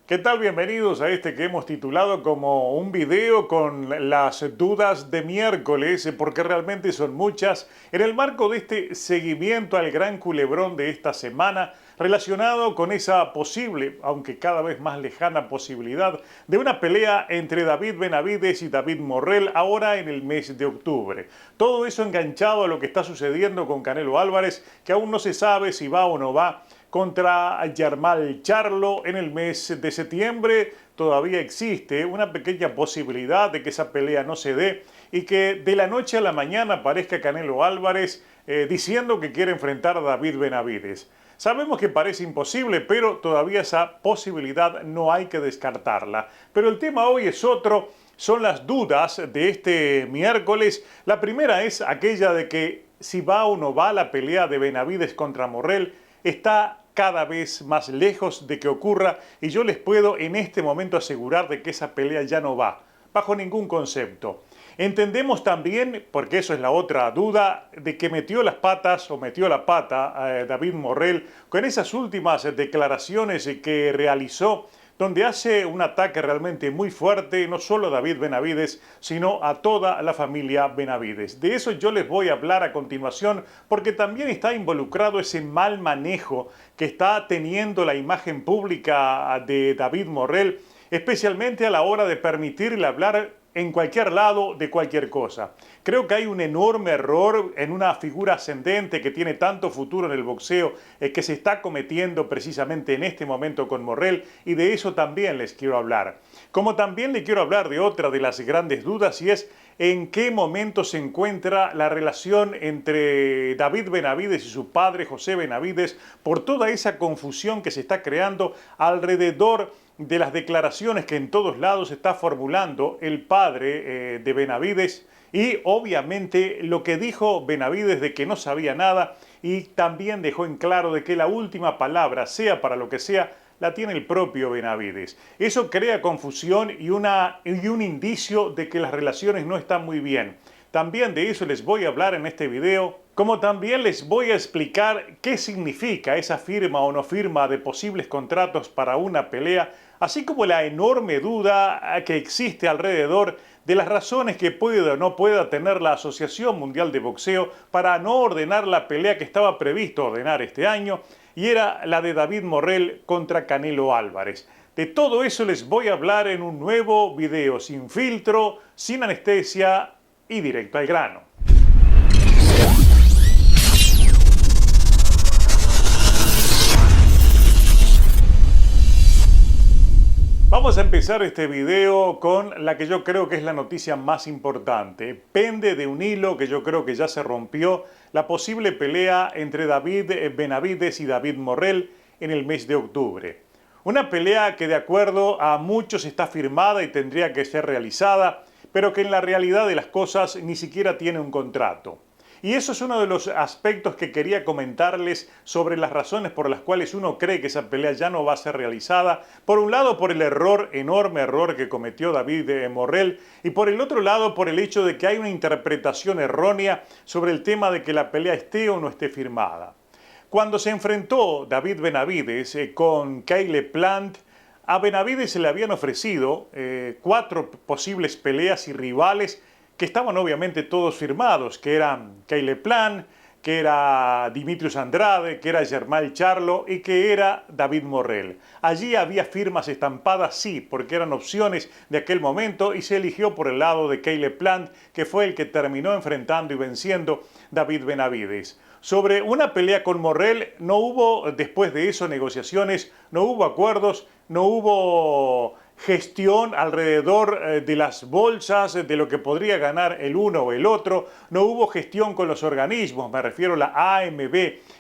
¿Qué tal? Bienvenidos a este que hemos titulado como un video con las dudas de miércoles, porque realmente son muchas, en el marco de este seguimiento al gran culebrón de esta semana, relacionado con esa posible, aunque cada vez más lejana posibilidad, de una pelea entre David Benavides y David Morrell ahora en el mes de octubre. Todo eso enganchado a lo que está sucediendo con Canelo Álvarez, que aún no se sabe si va o no va contra Jermall Charlo en el mes de septiembre. Todavía existe una pequeña posibilidad de que esa pelea no se dé y que de la noche a la mañana aparezca Canelo Álvarez diciendo que quiere enfrentar a David Benavides. Sabemos que parece imposible, pero todavía esa posibilidad no hay que descartarla. Pero el tema hoy es otro, son las dudas de este miércoles. La primera es aquella de que si va o no va la pelea de Benavides contra Morrell. Está cada vez más lejos de que ocurra y yo les puedo en este momento asegurar de que esa pelea ya no va, bajo ningún concepto. Entendemos también, porque eso es la otra duda, de que metió las patas o metió la pata a David Morrell con esas últimas declaraciones que realizó, donde hace un ataque realmente muy fuerte, no solo a David Benavides, sino a toda la familia Benavides. De eso yo les voy a hablar a continuación, porque también está involucrado ese mal manejo que está teniendo la imagen pública de David Morrell, especialmente a la hora de permitirle hablar en cualquier lado de cualquier cosa. Creo que hay un enorme error en una figura ascendente que tiene tanto futuro en el boxeo que se está cometiendo precisamente en este momento con Morrell, y de eso también les quiero hablar. Como también le quiero hablar de otra de las grandes dudas, y es en qué momento se encuentra la relación entre David Benavides y su padre José Benavides, por toda esa confusión que se está creando alrededor de las declaraciones que en todos lados está formulando el padre de Benavides, y obviamente lo que dijo Benavides de que no sabía nada, y también dejó en claro de que la última palabra, sea para lo que sea, la tiene el propio Benavides. Eso crea confusión y un indicio de que las relaciones no están muy bien. También de eso les voy a hablar en este video, como también les voy a explicar qué significa esa firma o no firma de posibles contratos para una pelea, así como la enorme duda que existe alrededor de las razones que pueda o no pueda tener la Asociación Mundial de Boxeo para no ordenar la pelea que estaba previsto ordenar este año, y era la de David Morrell contra Canelo Álvarez. De todo eso les voy a hablar en un nuevo video, sin filtro, sin anestesia y directo al grano. Vamos a empezar este video con la que yo creo que es la noticia más importante. Pende de un hilo que yo creo que ya se rompió, la posible pelea entre David Benavides y David Morrell en el mes de octubre. Una pelea que de acuerdo a muchos está firmada y tendría que ser realizada, pero que en la realidad de las cosas ni siquiera tiene un contrato. Y eso es uno de los aspectos que quería comentarles sobre las razones por las cuales uno cree que esa pelea ya no va a ser realizada. Por un lado, por el enorme error que cometió David Morrell, y por el otro lado, por el hecho de que hay una interpretación errónea sobre el tema de que la pelea esté o no esté firmada. Cuando se enfrentó David Benavides con Caleb Plant, a Benavides se le habían ofrecido 4 posibles peleas y rivales que estaban obviamente todos firmados, que eran Caleb Plant, que era Dimitrius Andrade, que era Jermall Charlo y que era David Morrell. Allí había firmas estampadas, sí, porque eran opciones de aquel momento, y se eligió por el lado de Caleb Plant, que fue el que terminó enfrentando y venciendo David Benavides. Sobre una pelea con Morrell no hubo después de eso negociaciones, no hubo acuerdos, no hubo gestión alrededor de las bolsas, de lo que podría ganar el uno o el otro. No hubo gestión con los organismos, me refiero a la AMB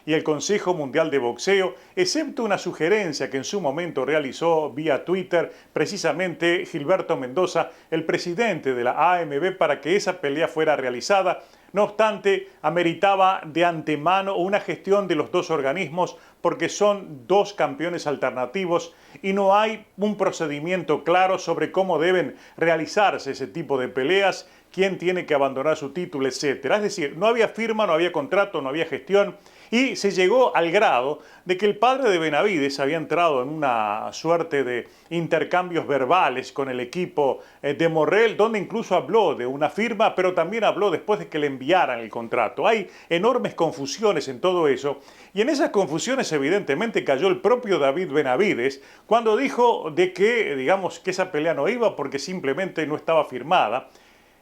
y el Consejo Mundial de Boxeo, excepto una sugerencia que en su momento realizó vía Twitter precisamente Gilberto Mendoza, el presidente de la AMB, para que esa pelea fuera realizada. No obstante, ameritaba de antemano una gestión de los dos organismos, porque son dos campeones alternativos y no hay un procedimiento claro sobre cómo deben realizarse ese tipo de peleas, quién tiene que abandonar su título, etc. Es decir, no había firma, no había contrato, no había gestión, Y se llegó al grado de que el padre de Benavides había entrado en una suerte de intercambios verbales con el equipo de Morrell, donde incluso habló de una firma, pero también habló después de que le enviaran el contrato. Hay enormes confusiones en todo eso, y en esas confusiones evidentemente cayó el propio David Benavides cuando dijo de que, digamos, que esa pelea no iba porque simplemente no estaba firmada.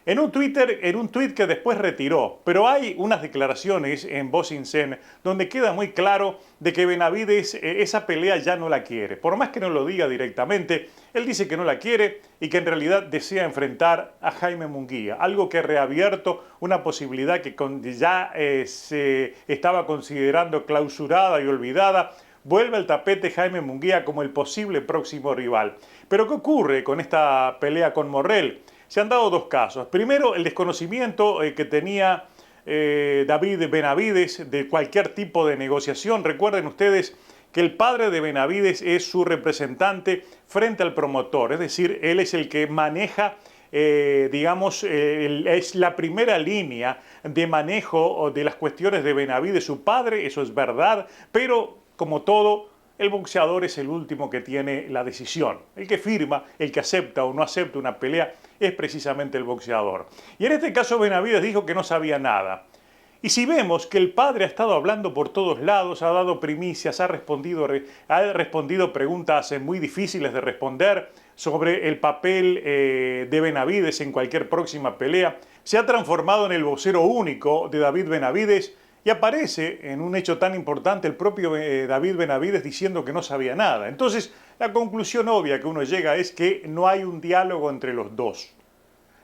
En un tuit que después retiró, pero hay unas declaraciones en Bosinsen donde queda muy claro de que Benavides esa pelea ya no la quiere. Por más que no lo diga directamente, él dice que no la quiere y que en realidad desea enfrentar a Jaime Munguía, algo que ha reabierto una posibilidad que ya se estaba considerando clausurada y olvidada. Vuelve al tapete Jaime Munguía como el posible próximo rival. Pero ¿qué ocurre con esta pelea con Morrell? Se han dado dos casos. Primero, el desconocimiento que tenía David Benavides de cualquier tipo de negociación. Recuerden ustedes que el padre de Benavides es su representante frente al promotor, es decir, él es el que maneja, digamos, es la primera línea de manejo de las cuestiones de Benavides, su padre, eso es verdad, pero como todo, el boxeador es el último que tiene la decisión. El que firma, el que acepta o no acepta una pelea, es precisamente el boxeador. Y en este caso Benavides dijo que no sabía nada. Y si vemos que el padre ha estado hablando por todos lados, ha dado primicias, ha respondido preguntas muy difíciles de responder sobre el papel de Benavides en cualquier próxima pelea, se ha transformado en el vocero único de David Benavides, y aparece en un hecho tan importante el propio David Benavides diciendo que no sabía nada. Entonces, la conclusión obvia que uno llega es que no hay un diálogo entre los dos.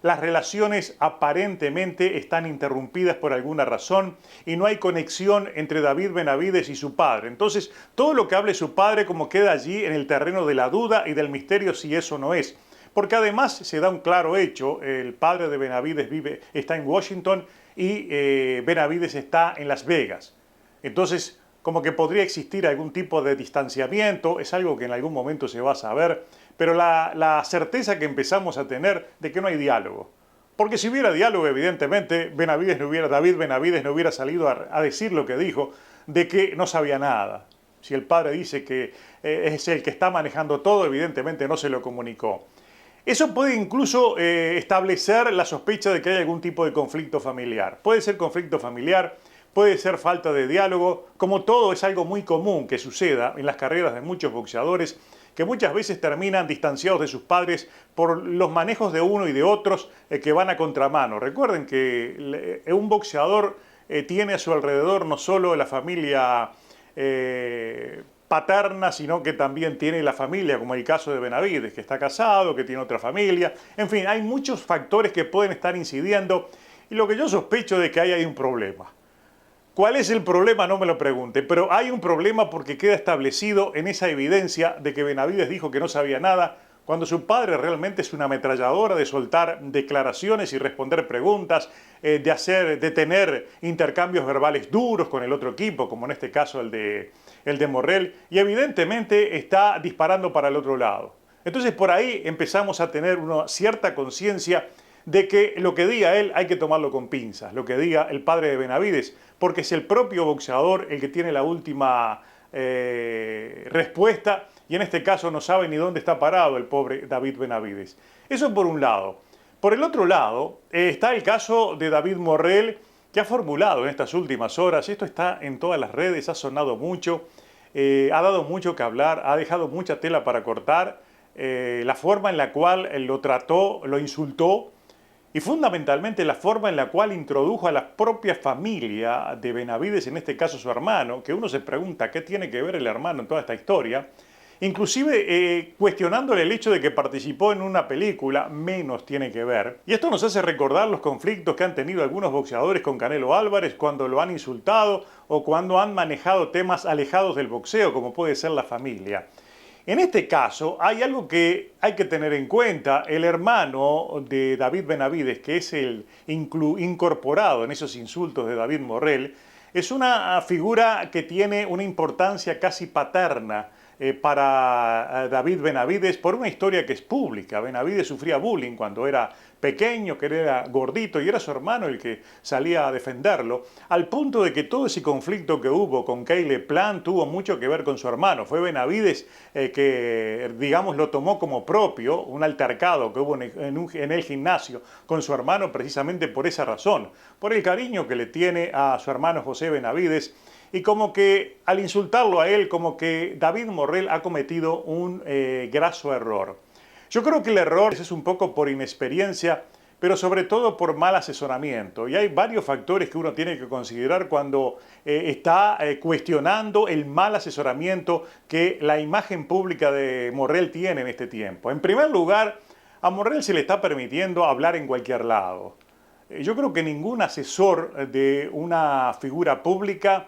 Las relaciones aparentemente están interrumpidas por alguna razón y no hay conexión entre David Benavides y su padre. Entonces, todo lo que hable su padre como queda allí en el terreno de la duda y del misterio si eso no es. Porque además se da un claro hecho, el padre de Benavides está en Washington y Benavides está en Las Vegas. Entonces, como que podría existir algún tipo de distanciamiento, es algo que en algún momento se va a saber, pero la certeza que empezamos a tener de que no hay diálogo. Porque si hubiera diálogo, evidentemente, David Benavides no hubiera salido a decir lo que dijo, de que no sabía nada. Si el padre dice que es el que está manejando todo, evidentemente no se lo comunicó. Eso puede incluso establecer la sospecha de que hay algún tipo de conflicto familiar. Puede ser conflicto familiar, puede ser falta de diálogo, como todo es algo muy común que suceda en las carreras de muchos boxeadores, que muchas veces terminan distanciados de sus padres por los manejos de uno y de otros que van a contramano. Recuerden que un boxeador tiene a su alrededor no solo la familia paterna, sino que también tiene la familia, como el caso de Benavides, que está casado, que tiene otra familia. En fin, hay muchos factores que pueden estar incidiendo y lo que yo sospecho de que hay un problema. ¿Cuál es el problema? No me lo pregunte, pero hay un problema porque queda establecido en esa evidencia de que Benavides dijo que no sabía nada, cuando su padre realmente es una ametralladora de soltar declaraciones y responder preguntas, de tener intercambios verbales duros con el otro equipo, como en este caso el de Morrell, y evidentemente está disparando para el otro lado. Entonces por ahí empezamos a tener una cierta conciencia de que lo que diga él hay que tomarlo con pinzas, lo que diga el padre de Benavides, porque es el propio boxeador el que tiene la última respuesta y en este caso no sabe ni dónde está parado el pobre David Benavides. Eso por un lado. Por el otro lado está el caso de David Morrell, que ha formulado en estas últimas horas, esto está en todas las redes, ha sonado mucho, ha dado mucho que hablar, ha dejado mucha tela para cortar, la forma en la cual lo trató, lo insultó, y fundamentalmente la forma en la cual introdujo a la propia familia de Benavides, en este caso su hermano, que uno se pregunta qué tiene que ver el hermano en toda esta historia, inclusive cuestionándole el hecho de que participó en una película, menos tiene que ver. Y esto nos hace recordar los conflictos que han tenido algunos boxeadores con Canelo Álvarez cuando lo han insultado o cuando han manejado temas alejados del boxeo, como puede ser la familia. En este caso hay algo que hay que tener en cuenta. El hermano de David Benavides, que es el incorporado en esos insultos de David Morrell, es una figura que tiene una importancia casi paterna para David Benavides por una historia que es pública. Benavides sufría bullying cuando era pequeño, que era gordito, y era su hermano el que salía a defenderlo, al punto de que todo ese conflicto que hubo con Caleb Plant tuvo mucho que ver con su hermano. Fue Benavides que, digamos, lo tomó como propio, un altercado que hubo en el gimnasio con su hermano precisamente por esa razón, por el cariño que le tiene a su hermano José Benavides, y como que al insultarlo a él, como que David Morrell ha cometido un graso error. Yo creo que el error es un poco por inexperiencia, pero sobre todo por mal asesoramiento. Y hay varios factores que uno tiene que considerar cuando está cuestionando el mal asesoramiento que la imagen pública de Morrell tiene en este tiempo. En primer lugar, a Morrell se le está permitiendo hablar en cualquier lado. Yo creo que ningún asesor de una figura pública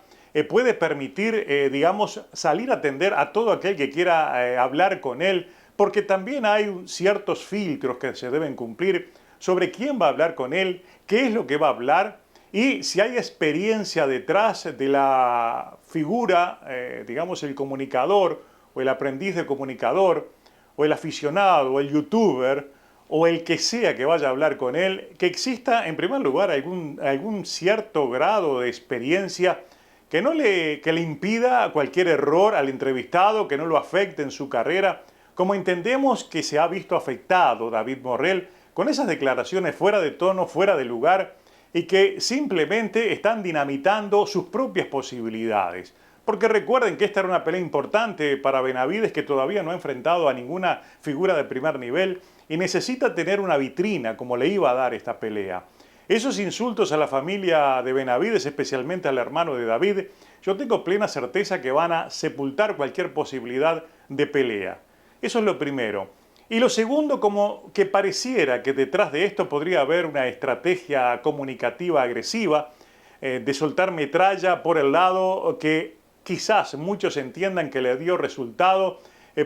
puede permitir, digamos, salir a atender a todo aquel que quiera hablar con él, porque también hay ciertos filtros que se deben cumplir sobre quién va a hablar con él, qué es lo que va a hablar y si hay experiencia detrás de la figura, digamos, el comunicador o el aprendiz de comunicador o el aficionado o el youtuber o el que sea que vaya a hablar con él, que exista en primer lugar algún cierto grado de experiencia que le impida cualquier error al entrevistado, que no lo afecte en su carrera, como entendemos que se ha visto afectado David Morrell con esas declaraciones fuera de tono, fuera de lugar, y que simplemente están dinamitando sus propias posibilidades. Porque recuerden que esta era una pelea importante para Benavides, que todavía no ha enfrentado a ninguna figura de primer nivel y necesita tener una vitrina como le iba a dar esta pelea. Esos insultos a la familia de Benavides, especialmente al hermano de David, yo tengo plena certeza que van a sepultar cualquier posibilidad de pelea. Eso es lo primero. Y lo segundo, como que pareciera que detrás de esto podría haber una estrategia comunicativa agresiva, de soltar metralla por el lado que quizás muchos entiendan que le dio resultado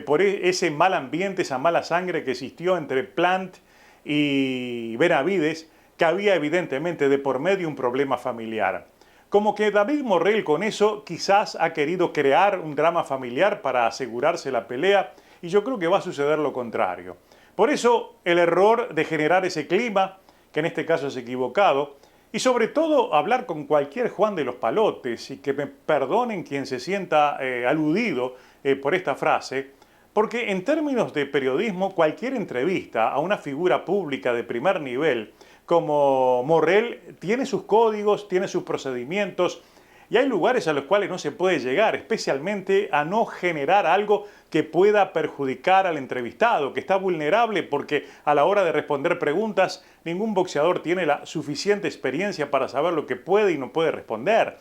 por ese mal ambiente, esa mala sangre que existió entre Plant y Benavides, que había evidentemente de por medio un problema familiar. Como que David Morrell con eso quizás ha querido crear un drama familiar para asegurarse la pelea, y yo creo que va a suceder lo contrario. Por eso el error de generar ese clima, que en este caso es equivocado, y sobre todo hablar con cualquier Juan de los Palotes, y que me perdonen quien se sienta aludido por esta frase, porque en términos de periodismo cualquier entrevista a una figura pública de primer nivel como Morrell tiene sus códigos, tiene sus procedimientos, y hay lugares a los cuales no se puede llegar, especialmente a no generar algo que pueda perjudicar al entrevistado, que está vulnerable porque a la hora de responder preguntas ningún boxeador tiene la suficiente experiencia para saber lo que puede y no puede responder.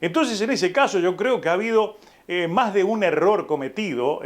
Entonces, en ese caso yo creo que ha habido más de un error cometido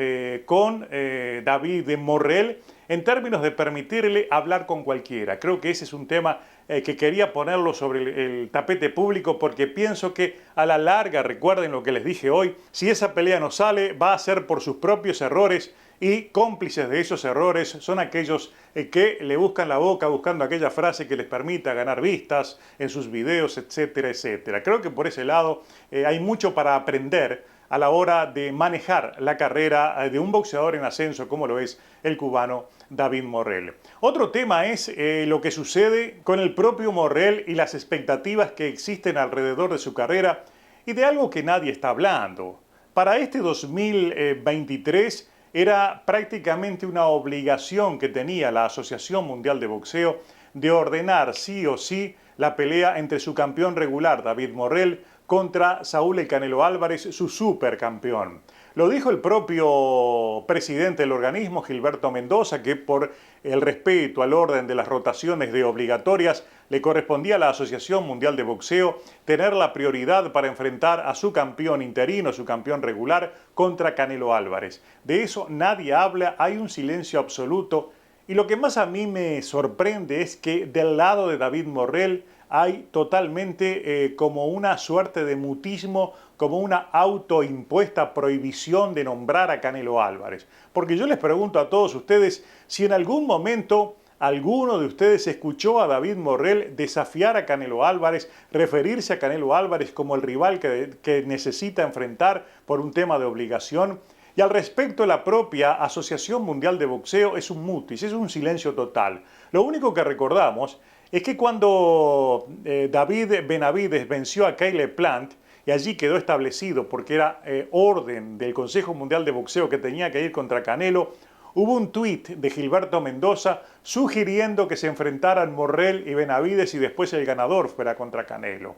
con David Morrell en términos de permitirle hablar con cualquiera. Creo que ese es un tema que quería ponerlo sobre el tapete público porque pienso que a la larga, recuerden lo que les dije hoy, si esa pelea no sale va a ser por sus propios errores y cómplices de esos errores son aquellos que le buscan la boca buscando aquella frase que les permita ganar vistas en sus videos, etcétera, etcétera. Creo que por ese lado hay mucho para aprender a la hora de manejar la carrera de un boxeador en ascenso como lo es el cubano David Morrell. Otro tema es lo que sucede con el propio Morrell y las expectativas que existen alrededor de su carrera y de algo que nadie está hablando. Para este 2023 era prácticamente una obligación que tenía la Asociación Mundial de Boxeo de ordenar sí o sí la pelea entre su campeón regular David Morrell contra Saúl El Canelo Álvarez, su supercampeón. Lo dijo el propio presidente del organismo, Gilberto Mendoza, que por el respeto al orden de las rotaciones de obligatorias le correspondía a la Asociación Mundial de Boxeo tener la prioridad para enfrentar a su campeón interino, su campeón regular, contra Canelo Álvarez. De eso nadie habla, hay un silencio absoluto. Y lo que más a mí me sorprende es que del lado de David Morrell hay totalmente como una suerte de mutismo, como una autoimpuesta prohibición de nombrar a Canelo Álvarez. Porque yo les pregunto a todos ustedes si en algún momento alguno de ustedes escuchó a David Morrell desafiar a Canelo Álvarez, referirse a Canelo Álvarez como el rival que necesita enfrentar por un tema de obligación. Y al respecto, la propia Asociación Mundial de Boxeo es un mutis, es un silencio total. Lo único que recordamos es que cuando David Benavides venció a Caleb Plant, y allí quedó establecido, porque era orden del Consejo Mundial de Boxeo que tenía que ir contra Canelo, hubo un tuit de Gilberto Mendoza sugiriendo que se enfrentaran Morrell y Benavides y después el ganador fuera contra Canelo.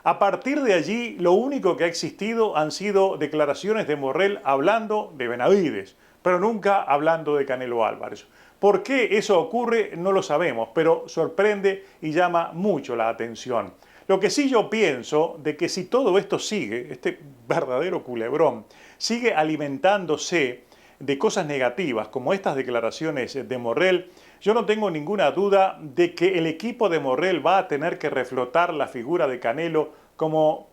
A partir de allí, lo único que ha existido han sido declaraciones de Morrell hablando de Benavides, pero nunca hablando de Canelo Álvarez. ¿Por qué eso ocurre? No lo sabemos, pero sorprende y llama mucho la atención. Lo que sí yo pienso de que si todo esto sigue, este verdadero culebrón, sigue alimentándose de cosas negativas como estas declaraciones de Morrell, yo no tengo ninguna duda de que el equipo de Morrell va a tener que reflotar la figura de Canelo como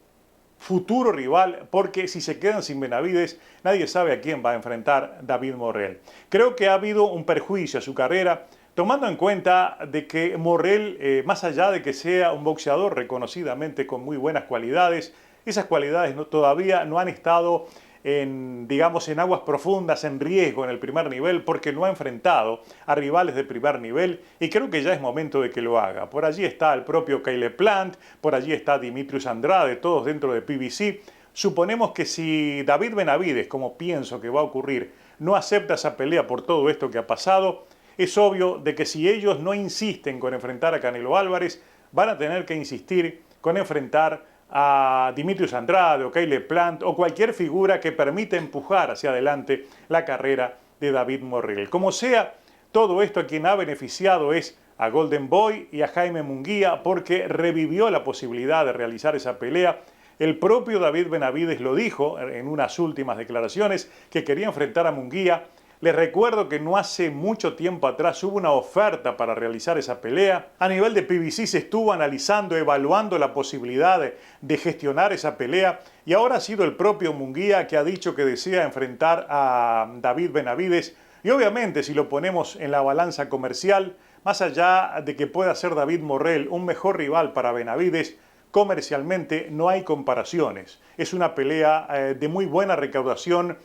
futuro rival, porque si se quedan sin Benavides, nadie sabe a quién va a enfrentar David Morrell. Creo que ha habido un perjuicio a su carrera, tomando en cuenta de que Morrell, más allá de que sea un boxeador reconocidamente con muy buenas cualidades, esas cualidades todavía no han estado digamos, en aguas profundas, en riesgo en el primer nivel, porque no ha enfrentado a rivales de primer nivel y creo que ya es momento de que lo haga. Por allí está el propio Caleb Plant, por allí está Dimitrius Andrade, todos dentro de PBC. Suponemos que si David Benavides, como pienso que va a ocurrir, no acepta esa pelea por todo esto que ha pasado, es obvio de que si ellos no insisten con enfrentar a Canelo Álvarez, van a tener que insistir con enfrentar a Dimitrius Andrade o Caleb Plant o cualquier figura que permita empujar hacia adelante la carrera de David Morrell. Como sea, todo esto a quien ha beneficiado es a Golden Boy y a Jaime Munguía porque revivió la posibilidad de realizar esa pelea. El propio David Benavides lo dijo en unas últimas declaraciones que quería enfrentar a Munguía. Les recuerdo que no hace mucho tiempo atrás hubo una oferta para realizar esa pelea. A nivel de PBC se estuvo analizando, evaluando la posibilidad de gestionar esa pelea y ahora ha sido el propio Munguía que ha dicho que desea enfrentar a David Benavides. Y obviamente si lo ponemos en la balanza comercial, más allá de que pueda ser David Morrell un mejor rival para Benavides, comercialmente no hay comparaciones. Es una pelea de muy buena recaudación,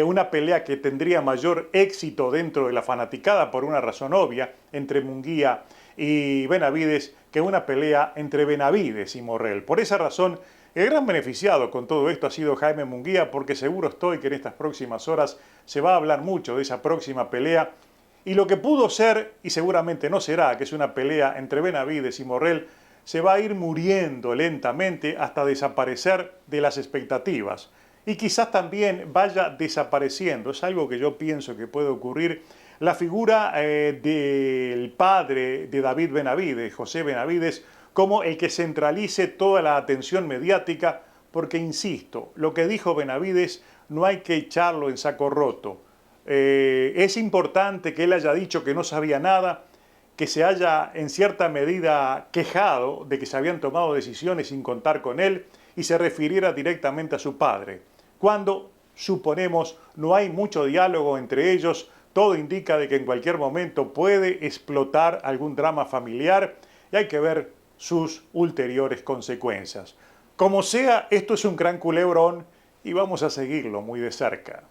una pelea que tendría mayor éxito dentro de la fanaticada por una razón obvia entre Munguía y Benavides que una pelea entre Benavides y Morrell. Por esa razón, el gran beneficiado con todo esto ha sido Jaime Munguía, porque seguro estoy que en estas próximas horas se va a hablar mucho de esa próxima pelea y lo que pudo ser, y seguramente no será, que es una pelea entre Benavides y Morrell, se va a ir muriendo lentamente hasta desaparecer de las expectativas. Y quizás también vaya desapareciendo, es algo que yo pienso que puede ocurrir, la figura del padre de David Benavides, José Benavides, como el que centralice toda la atención mediática, porque insisto, lo que dijo Benavides no hay que echarlo en saco roto. Es importante que él haya dicho que no sabía nada, que se haya en cierta medida quejado de que se habían tomado decisiones sin contar con él y se refiriera directamente a su padre. Cuando, suponemos, no hay mucho diálogo entre ellos, todo indica de que en cualquier momento puede explotar algún drama familiar y hay que ver sus ulteriores consecuencias. Como sea, esto es un gran culebrón y vamos a seguirlo muy de cerca.